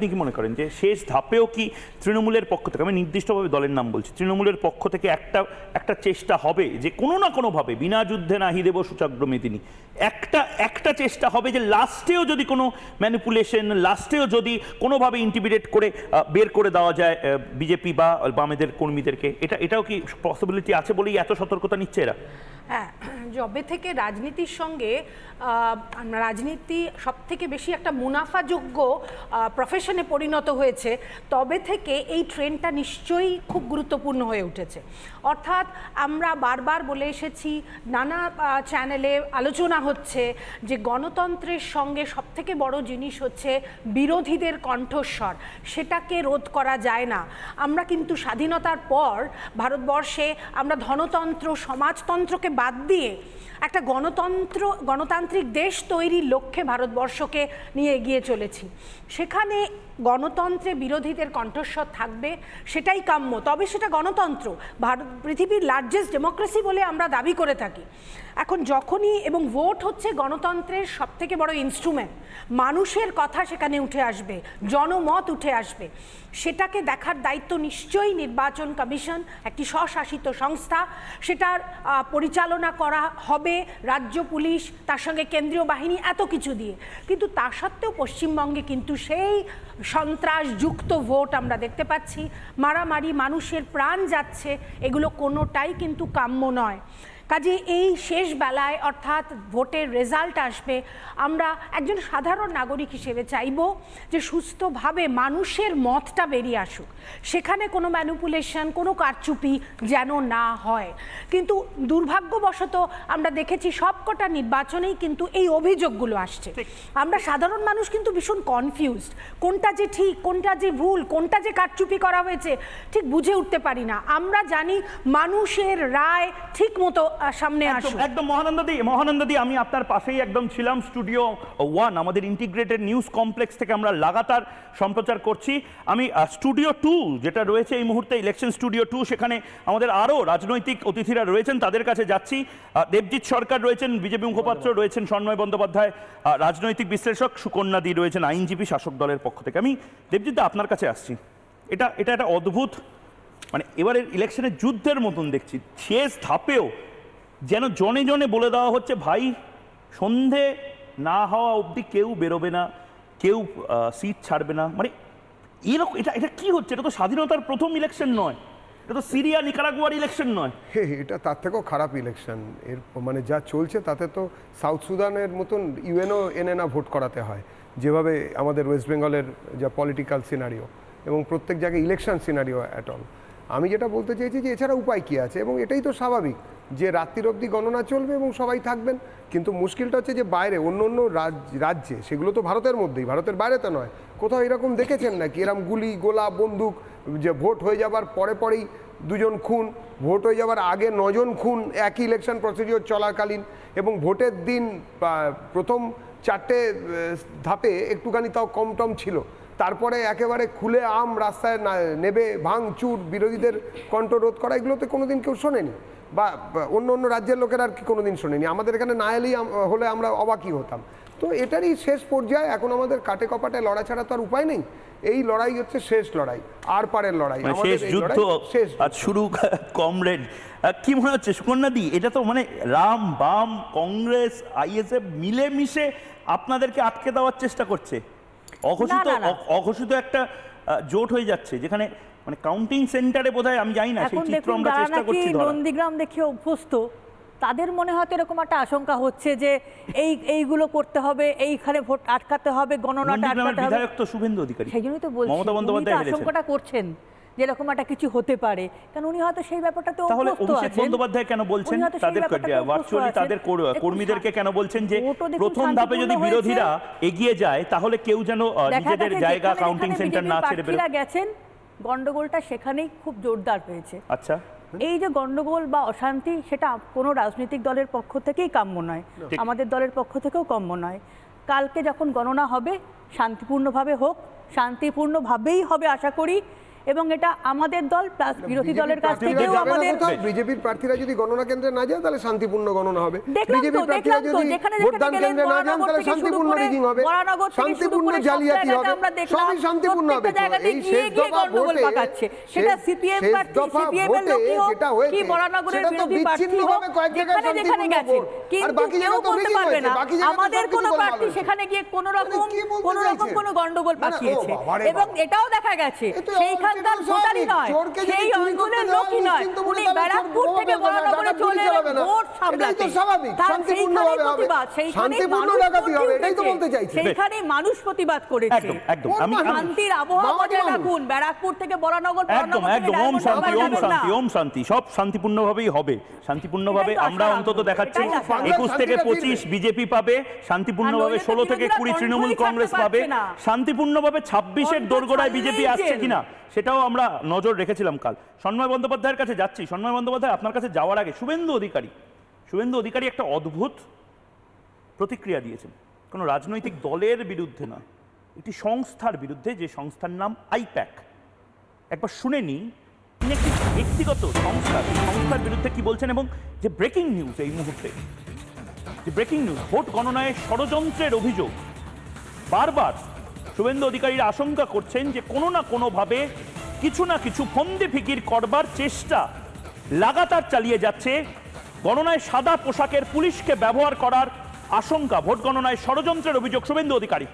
আপনি কি মনে করেন যে শেষ ধাপেও কি তৃণমূলের পক্ষ থেকে, আমি নির্দিষ্টভাবে দলের নাম বলছি, তৃণমূলের পক্ষ থেকে একটা চেষ্টা হবে যে কোনো না কোনোভাবে বিনা যুদ্ধে নাহি দেব সূচাগ্র মেদিনী, একটা চেষ্টা হবে যে লাস্টেও যদি কোনো ম্যানিপুলেশন, লাস্টেও যদি কোনোভাবে ইন্টিমিডেট করে বের করে দেওয়া যায় বিজেপি বা বামেদের কর্মীদেরকে, এটাও কি পসিবিলিটি আছে বলেই এত সতর্কতা নিচ্ছে এরা? হ্যাঁ, যবে থেকে রাজনীতির সঙ্গে রাজনীতি সব থেকে বেশি একটা মুনাফাযোগ্য প্রফেশনে পরিণত হয়েছে, তবে থেকে এই ট্রেন্ডটা নিশ্চয়ই খুব গুরুত্বপূর্ণ হয়ে উঠেছে। অর্থাৎ আমরা বারবার বলে এসেছি, নানা চ্যানেলে আলোচনা হচ্ছে যে গণতন্ত্রের সঙ্গে সবথেকে বড় জিনিস হচ্ছে বিরোধীদের কণ্ঠস্বর, সেটাকে রোধ করা যায় না। আমরা কিন্তু স্বাধীনতার পর ভারতবর্ষে আমরা ধনতন্ত্র, সমাজতন্ত্রকে বাদ দিয়ে একটা গণতান্ত্রিক দেশ তৈরির লক্ষ্যে ভারতবর্ষকে নিয়ে এগিয়ে চলেছি। সেখানে গণতন্ত্রে বিরোধীদের কণ্ঠস্বর থাকবে, সেটাই কাম্য। তবে সেটা গণতন্ত্র, পৃথিবীর লার্জেস্ট ডেমোক্রেসি বলে আমরা দাবি করে থাকি। এখন যখনই, এবং ভোট হচ্ছে গণতন্ত্রের সবথেকে বড় ইনস্ট্রুমেন্ট, মানুষের কথা সেখানে উঠে আসবে, জনমত উঠে আসবে, সেটাকে দেখার দায়িত্ব নিশ্চয়ই নির্বাচন কমিশন, একটি স্বশাসিত সংস্থা, সেটার পরিচালনা করা হবে রাজ্য পুলিশ, তার সঙ্গে কেন্দ্রীয় বাহিনী, এত কিছু দিয়ে। কিন্তু তা সত্ত্বেও পশ্চিমবঙ্গে কিন্তু সেই সন্ত্রাসযুক্ত ভোট আমরা দেখতে পাচ্ছি, মারামারি, মানুষের প্রাণ যাচ্ছে, এগুলো কোনোটাই কিন্তু কাম্য নয়। কাজে এই শেষ বেলায়, অর্থাৎ ভোটের রেজাল্ট আসবে, আমরা একজন সাধারণ নাগরিক হিসেবে চাইব যে সুস্থভাবে মানুষের মতটা বেরিয়ে আসুক, সেখানে কোনো ম্যানিপুলেশন, কোনো কারচুপি যেন না হয়। কিন্তু দুর্ভাগ্যবশত আমরা দেখেছি সবকটা নির্বাচনেই কিন্তু এই অভিযোগগুলো আসছে। আমরা সাধারণ মানুষ কিন্তু ভীষণ কনফিউজড, কোনটা যে ঠিক, কোনটা যে ভুল, কোনটা যে কারচুপি করা হয়েছে ঠিক বুঝে উঠতে পারি না। আমরা জানি মানুষের রায় ঠিক মতো সামনে আসুক। একদম মহানন্দাদি, আমি আপনার পাশেই একদম ছিলাম। স্টুডিও 1 আমাদের ইন্টিগ্রেটেড নিউজ কমপ্লেক্স থেকে আমরা লাগাতার সম্প্রচার করছি। আমি স্টুডিও 2 যেটা রয়েছে এই মুহূর্তে, ইলেকশন স্টুডিও 2, সেখানে আমাদের আরও রাজনৈতিক অতিথিরা রয়েছেন, তাদের কাছে যাচ্ছি। দেবজিৎ সরকার রয়েছেন, বিজেপি মুখপাত্র রয়েছেন সন্ময় বন্দ্যোপাধ্যায়, রাজনৈতিক বিশ্লেষক সুকন্যাদি রয়েছেন, আইনজীবী শাসক দলের পক্ষ থেকে। আমি দেবজিৎ দা আপনার কাছে আসছি। এটা একটা অদ্ভুত, মানে এবারের ইলেকশনের যুদ্ধের মতন দেখছি। শেষ ধাপেও যেন জনে জনে বলে দেওয়া হচ্ছে, ভাই সন্ধে না হওয়া অবধি কেউ বেরোবে না, কেউ সিট ছাড়বে না। মানে এরকম এটা কি হচ্ছে? এটা তো স্বাধীনতার প্রথম ইলেকশন নয়, এটা তো সিরিয়া নিকারাগুয়ার ইলেকশন নয়। এটা তার থেকেও খারাপ ইলেকশন। এর মানে যা চলছে তাতে তো সাউথ সুদানের মতন ইউএনও এনে না ভোট করাতে হয়, যেভাবে আমাদের ওয়েস্ট বেঙ্গলের যা পলিটিক্যাল সিনারিও, এবং প্রত্যেক জায়গায় ইলেকশন সিনারিও অ্যাট অল। আমি যেটা বলতে চেয়েছি যে এছাড়া উপায় কী আছে, এবং এটাই তো স্বাভাবিক যে রাত্রির অবধি গণনা চলবে এবং সবাই থাকবেন। কিন্তু মুশকিলটা হচ্ছে যে বাইরে অন্য অন্য রাজ্যে, সেগুলো তো ভারতের মধ্যেই, ভারতের বাইরে তো নয়, কোথাও এরকম দেখেছেন নাকি এরকম গুলি গোলা বন্দুক, যে ভোট হয়ে যাবার পরেই 2 জন খুন, ভোট হয়ে যাওয়ার আগে 9 জন খুন একই ইলেকশন প্রসিডিওর চলাকালীন, এবং ভোটের দিন প্রথম 4টে ধাপে একটুখানি তাও কম টম ছিল, তারপরে একেবারে খুলে আম রাস্তায় নেবে ভাঙচুর, বিরোধীদের কণ্ঠরোধ করা, এগুলোতে কোনোদিন কেউ শোনেনি, বা অন্য রাজ্যের লোকেরা আর কি কোনোদিন শোনেনি। আমাদের এখানে না এলেই হলে আমরা অবাকই হতাম। তো এটারই শেষ পর্যায়ে এখন আমাদের কাটে কপাটে লড়া ছাড়া তো আর উপায় নেই। এই লড়াই হচ্ছে শেষ লড়াই, আর পারের লড়াই, শেষ যুদ্ধ শুরু। কমরেড, কি মনে হচ্ছে সুকন্যাদি, এটা তো মানে রাম বাম কংগ্রেস আইএসএফ মিলেমিশে আপনাদেরকে আটকে দেওয়ার চেষ্টা করছে, অঘোষিত একটা জোট হয়ে যাচ্ছে, যেখানে মানে কাউন্টিং সেন্টারে বোধহয়, আমি জানি না, সেই চিত্র আমরা চেষ্টা করছি। নন্দীগ্রাম দেখে অভ্যস্ত, তাদের মনে হয়তো এরকম একটা আশঙ্কা হচ্ছে যে এইগুলো করতে হবে, এইখানে ভোট আটকাতে হবে, গণনাটা আটকাতে হবে। বিধায়ক তো শুভেন্দু অধিকারী, সেই জন্যই তো বলছি, মমতা বন্দ্যোপাধ্যায় আশঙ্কাটা করছেন যে এরকম একটা কিছু হতে পারে, কারণ উনি হয়তো সেই ব্যাপারটাতে তাহলে অভিষেক বন্দ্যোপাধ্যায় কেন বলছেন তাদেরকে ভার্চুয়ালি, তাদের কর্মীদেরকে কেন বলছেন যে প্রথম ধাপে যদি বিরোধীরা এগিয়ে যায় তাহলে কেউ যেন নিজেদের জায়গা কাউন্টিং সেন্টার না ছেড়ে বেরোয় গেছেন, গন্ডগোলটা সেখানেই খুব জোরদার হয়েছে। আচ্ছা, এই যে গন্ডগোল বা অশান্তি, সেটা কোনো রাজনৈতিক দলের পক্ষ থেকেই কাম্য নয়, আমাদের দলের পক্ষ থেকেও কাম্য নয়। কালকে যখন গণনা হবে শান্তিপূর্ণভাবে হোক, শান্তিপূর্ণভাবেই হবে আশা করি, এবং এটা আমাদের দল প্লাস বিরোধী দলের কাছ থেকেও আমাদের বিজেপির প্রার্থীরা যদি গণনা কেন্দ্রে না যায় তাহলে শান্তিপূর্ণ গণনা হবে, দেখলাম তো, বিজেপির প্রার্থীরা দেখলাম তো, যদি যেখানে ভোটদান যেখানে কেন্দ্রে না যান বরানগর তাহলে থেকে শুরু শান্তিপূর্ণ করে, রিগিং হবে, বরানগর থেকে শুরু শান্তিপূর্ণ করে সব জালিয়াতি জায়গাতে হবে, আমরা দেখলাম সবই শান্তিপূর্ণ হবে। প্রত্যেকটা জায়গাতে এই গিয়ে শেষ গিয়ে দফা গন্ডগোল ভোটে, পাকাচ্ছে, সেটা সিপিএম শেষ প্রার্থী, দফা সিপিএম এর ভোটে লোকই হোক যেটা কি হয়েছে বরানগরের সেটা তো বিরোধী প্রার্থী হোক, বিচ্ছিন্নভাবে কয়েক জায়গায় যেখানে যেখানে শান্তিপূর্ণ গেছে, ভোট। আর বাকি কিন্তু কেউ জায়গায় তো বলতে রিগিং পারবে হয়েছে, না বাকি জায়গায় তো আমাদের সবকিছু কোনো গোলমাল প্রার্থী হয়েছে। সেখানে গিয়ে কোনো রকম কি বলতে কোনো রকম চাইছে? কোনো গন্ডগোল না, না, ও পাকিয়েছে, বাবা রে এবং বাবা। এটাও দেখা গেছে এ তো সেইখানকার সেটা ভোটারই স্বাভাবিক। নয়, চোরকে যদি সেই চুরি করতে অঞ্চলের দেওয়া হয়, লোকই নয়, নিশ্চিন্ত উনি মনে তাহলে ব্যারাকপুর চোর থেকে বোমাকে বরানগরে ডাকাত চলে গুলি এলেন চালাবে না। ভোট এটাই সামলাতে, তো স্বাভাবিক, তার শান্তিপূর্ণভাবে সেইখানেই হবে। প্রতিবাদ, সেইখানেই শান্তিপূর্ণ মানুষ ডাকাতি হবে, ভোট এটাই তো দিয়েছে, বলতে চাইছে। সেইখানেই মানুষ প্রতিবাদ করেছে। একদম একদম কোন আমি মানুষ? শান্তির আবহাওয়া মাওবাদী বজায় মানুষ। রাখুন, ব্যারাকপুর থেকে বরানগর, একদম বরানগর থেকে একদম ওম ডায়মন্ড শান্তি হারবার ওম যাবেন না। শান্তি ওম শান্তি সব শান্তিপূর্ণভাবেই হবে, শান্তিপূর্ণভাবে এটাই তো আমরা আশা অন্তত রাখবো, দেখাচ্ছি এটাই আশা রাখবো। 21 থেকে শান্তিটা 25 ফিরবে। বিজেপি পাবে, শান্তিপূর্ণভাবে আর নইলে তো 16 থেকে বিরোধীরা 20 তৃণমূল কণ্ঠই কংগ্রেস ছাড়তে পাবে, পারছে না। শান্তিপূর্ণভাবে 26-এর কণ্ঠ দোরগোড়ায় বিজেপি ছাড়লেই আসছে জেল। কিনা সেটাও আমরা নজর রেখেছিলাম কাল। সন্ময় বন্দ্যোপাধ্যায়ের কাছে যাচ্ছি। সন্ময় বন্দ্যোপাধ্যায়, আপনার কাছে যাওয়ার আগে শুভেন্দু অধিকারী একটা অদ্ভুত প্রতিক্রিয়া দিয়েছেন, কোনো রাজনৈতিক দলের বিরুদ্ধে নয়, একটি সংস্থার বিরুদ্ধে, যে সংস্থার নাম আইপ্যাক। একবার শুনে নিই তিনি একটি ব্যক্তিগত সংস্থার বিরুদ্ধে কি বলছেন, এবং যে ব্রেকিং নিউজ এই মুহূর্তে, যে ব্রেকিং নিউজ, ভোট গণনায় ষড়যন্ত্রের অভিযোগ। বারবার শুভেন্দু অধিকারীরা আশঙ্কা করছেন যে কোনো না কোনোভাবে কিছু না কিছু ফন্দি ফিকির করবার চেষ্টা লাগাতার চালিয়ে যাচ্ছে। গণনায় সাদা পোশাকের পুলিশকে ব্যবহার করার আশঙ্কা, ভোট গণনায় ষড়যন্ত্রের অভিযোগ শুভেন্দু অধিকারী।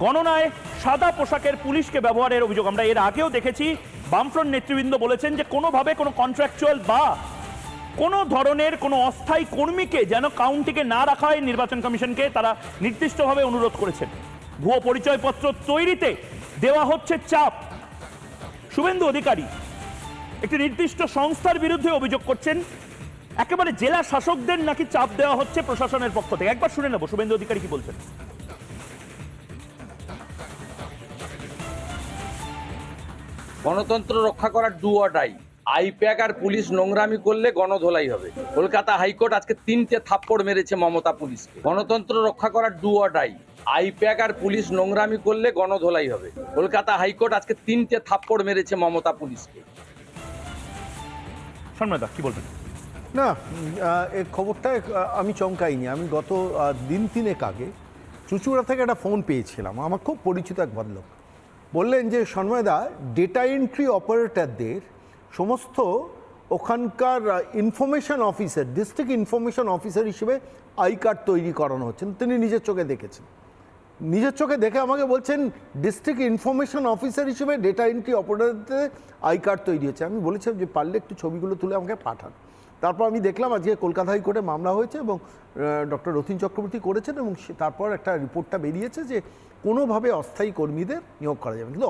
গণনায় সাদা পোশাকের পুলিশকে ব্যবহারের অভিযোগ। আমরা এর আগেও দেখেছি বামফ্রন্ট নেতৃবৃন্দ বলেছেন যে কোনোভাবে কোনো কন্ট্রাকচুয়াল বা কোনো ধরনের কোনো অস্থায়ী কর্মীকে যেন কাউন্টিকে না রাখা হয়, নির্বাচন কমিশনকে তারা নির্দিষ্টভাবে অনুরোধ করেছেন। ভুয়ো পরিচয়পত্র তৈরিতে দেওয়া হচ্ছে চাপ। শুভেন্দু অধিকারী একটি নির্দিষ্ট সংস্থার বিরুদ্ধে অভিযোগ করছেন, একেবারে জেলা শাসকদের নাকি চাপ দেওয়া হচ্ছে প্রশাসনের পক্ষ থেকে। একবার শুনে নেব শুভেন্দু অধিকারী কি বলছেন। গণতন্ত্র রক্ষা করার ডু অর ডাই। আইপ্যাক আর পুলিশ নোংরামি করলে গণধোলাই হবে। কলকাতা হাইকোর্ট আজকে 3টে থাপ্পড় মেরেছে মমতা পুলিশকে। গণতন্ত্র রক্ষা করার ডু অর ডাই। আইপ্যাক আর পুলিশ নোংরামি করলে গণধোলাই হবে। কলকাতা হাইকোর্ট আজকে 3টে থাপ্পড় মেরেছে মমতা পুলিশকে। সন্ময়দা কি বলবেন? না, এই খবরটা আমি চমকাইনি। আমি গত দিন তিনেক আগে চুঁচুড়া থেকে একটা ফোন পেয়েছিলাম, আমার খুব পরিচিত এক ভদ্রলোক। বললেন যে সন্ময়দা, ডেটা এন্ট্রি অপারেটরদের সমস্ত ওখানকার information officer, district information officer হিসেবে আই কার্ড তৈরি করানো হচ্ছেন। তিনি নিজের চোখে দেখেছেন, নিজের চোখে দেখে আমাকে বলছেন ডিস্ট্রিক্ট ইনফরমেশন অফিসার হিসেবে ডেটা এন্ট্রি অপারেটরদের আই কার্ড তৈরি হচ্ছে। আমি বলেছিলাম যে পারলে একটু ছবিগুলো তুলে আমাকে পাঠান। তারপর আমি দেখলাম আজকে কলকাতা হাইকোর্টে মামলা হয়েছে এবং ডক্টর রথীন চক্রবর্তী করেছেন, এবং তারপর একটা রিপোর্টটা বেরিয়েছে যে কোনোভাবে অস্থায়ী কর্মীদের নিয়োগ করা যাবে, কিন্তু